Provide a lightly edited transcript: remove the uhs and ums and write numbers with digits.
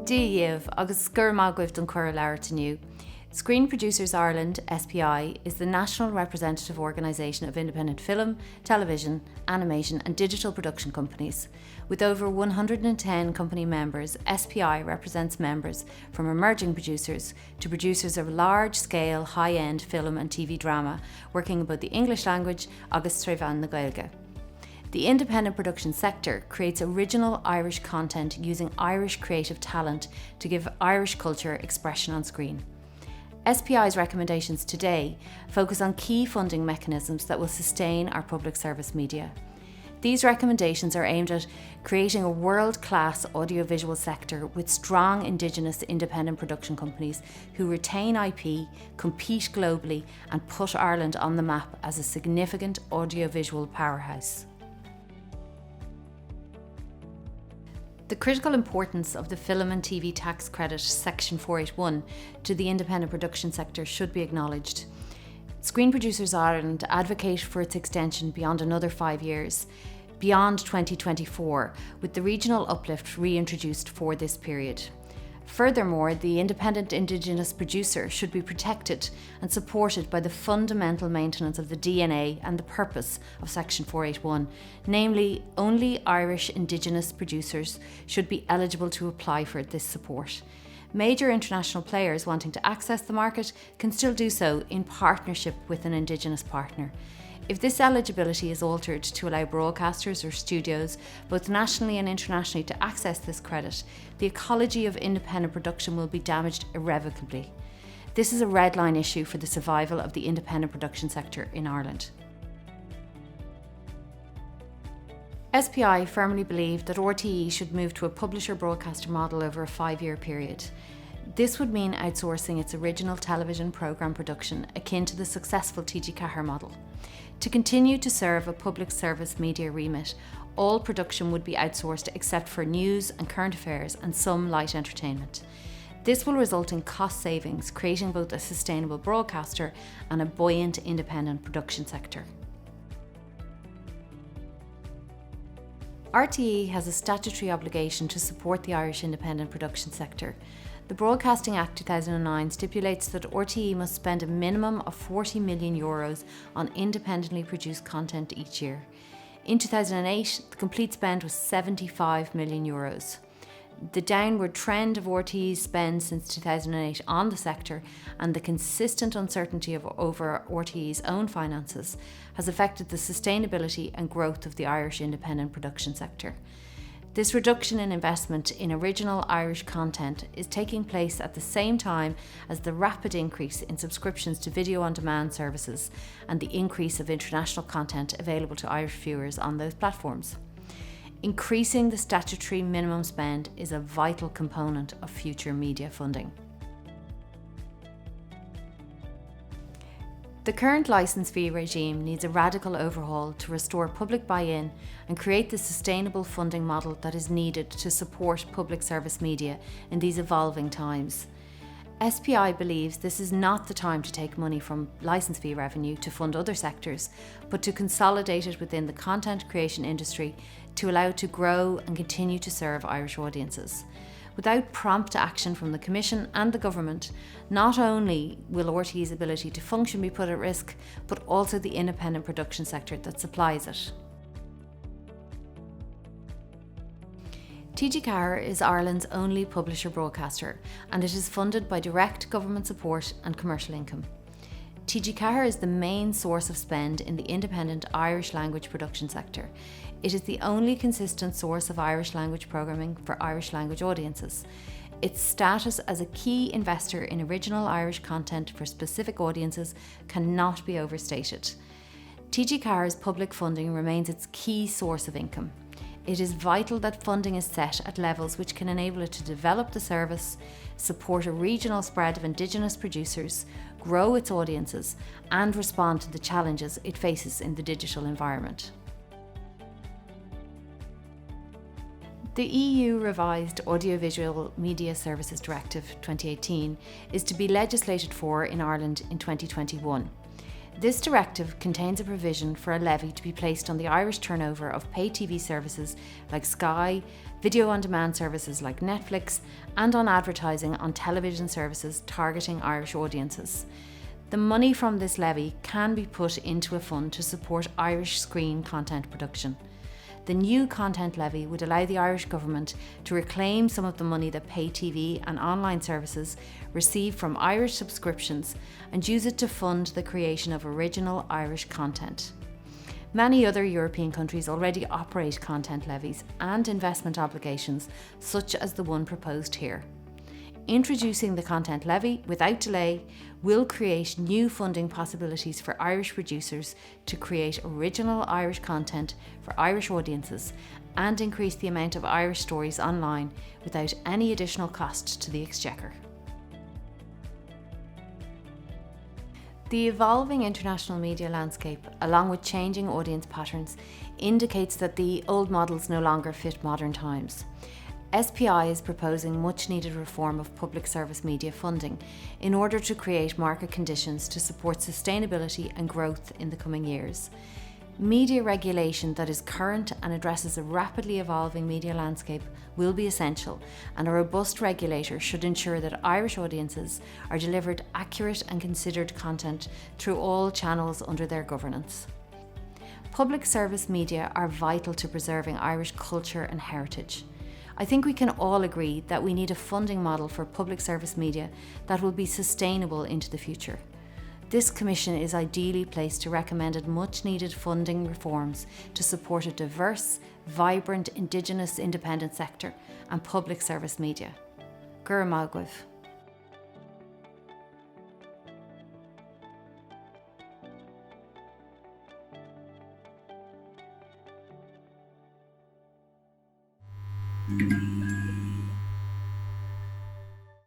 Díomh agus scurmágwibh don chur leir taniu. Screen Producers Ireland, SPI, is the national representative organisation of independent film, television, animation and digital production companies. With over 110 company members, SPI represents members from emerging producers to producers of large-scale, high-end film and TV drama, working about the English language agus Treibhean na Gaeilge. The independent production sector creates original Irish content using Irish creative talent to give Irish culture expression on screen. SPI's recommendations today focus on key funding mechanisms that will sustain our public service media. These recommendations are aimed at creating a world-class audiovisual sector with strong Indigenous independent production companies who retain IP, compete globally and put Ireland on the map as a significant audiovisual powerhouse. The critical importance of the Film and TV Tax Credit Section 481 to the independent production sector should be acknowledged. Screen Producers Ireland advocate for its extension beyond another 5 years, beyond 2024, with the regional uplift reintroduced for this period. Furthermore, the independent Indigenous producer should be protected and supported by the fundamental maintenance of the DNA and the purpose of Section 481, namely, only Irish Indigenous producers should be eligible to apply for this support. Major international players wanting to access the market can still do so in partnership with an Indigenous partner. If this eligibility is altered to allow broadcasters or studios, both nationally and internationally, to access this credit, the ecology of independent production will be damaged irrevocably. This is a red line issue for the survival of the independent production sector in Ireland. SPI firmly believe that RTE should move to a publisher-broadcaster model over a 5-year period. This would mean outsourcing its original television programme production akin to the successful TG Ceathair model. To continue to serve a public service media remit, all production would be outsourced except for news and current affairs and some light entertainment. This will result in cost savings, creating both a sustainable broadcaster and a buoyant independent production sector. RTE has a statutory obligation to support the Irish independent production sector. The Broadcasting Act 2009 stipulates that RTE must spend a minimum of €40 million on independently produced content each year. In 2008, the complete spend was €75 million. The downward trend of RTE's spend since 2008 on the sector and the consistent uncertainty over RTE's own finances has affected the sustainability and growth of the Irish independent production sector. This reduction in investment in original Irish content is taking place at the same time as the rapid increase in subscriptions to video-on-demand services and the increase of international content available to Irish viewers on those platforms. Increasing the statutory minimum spend is a vital component of future media funding. The current licence fee regime needs a radical overhaul to restore public buy-in and create the sustainable funding model that is needed to support public service media in these evolving times. SPI believes this is not the time to take money from licence fee revenue to fund other sectors, but to consolidate it within the content creation industry to allow it to grow and continue to serve Irish audiences. Without prompt action from the Commission and the Government, not only will RTE's ability to function be put at risk, but also the independent production sector that supplies it. TG Ceathair is Ireland's only publisher broadcaster, and it is funded by direct government support and commercial income. TG Ceathair is the main source of spend in the independent Irish language production sector. It is the only consistent source of Irish language programming for Irish language audiences. Its status as a key investor in original Irish content for specific audiences cannot be overstated. TG Ceathair's public funding remains its key source of income. It is vital that funding is set at levels which can enable it to develop the service, support a regional spread of Indigenous producers, grow its audiences, and respond to the challenges it faces in the digital environment. The EU revised Audiovisual Media Services Directive 2018 is to be legislated for in Ireland in 2021. This directive contains a provision for a levy to be placed on the Irish turnover of pay TV services like Sky, video on demand services like Netflix, and on advertising on television services targeting Irish audiences. The money from this levy can be put into a fund to support Irish screen content production. The new content levy would allow the Irish government to reclaim some of the money that pay TV and online services receive from Irish subscriptions and use it to fund the creation of original Irish content. Many other European countries already operate content levies and investment obligations, such as the one proposed here. Introducing the content levy without delay will create new funding possibilities for Irish producers to create original Irish content for Irish audiences and increase the amount of Irish stories online without any additional cost to the Exchequer. The evolving international media landscape, along with changing audience patterns, indicates that the old models no longer fit modern times. SPI is proposing much needed reform of public service media funding in order to create market conditions to support sustainability and growth in the coming years. Media regulation that is current and addresses a rapidly evolving media landscape will be essential, and a robust regulator should ensure that Irish audiences are delivered accurate and considered content through all channels under their governance. Public service media are vital to preserving Irish culture and heritage. I think we can all agree that we need a funding model for public service media that will be sustainable into the future. This Commission is ideally placed to recommend much needed funding reforms to support a diverse, vibrant, Indigenous independent sector and public service media. Gur Magwiv.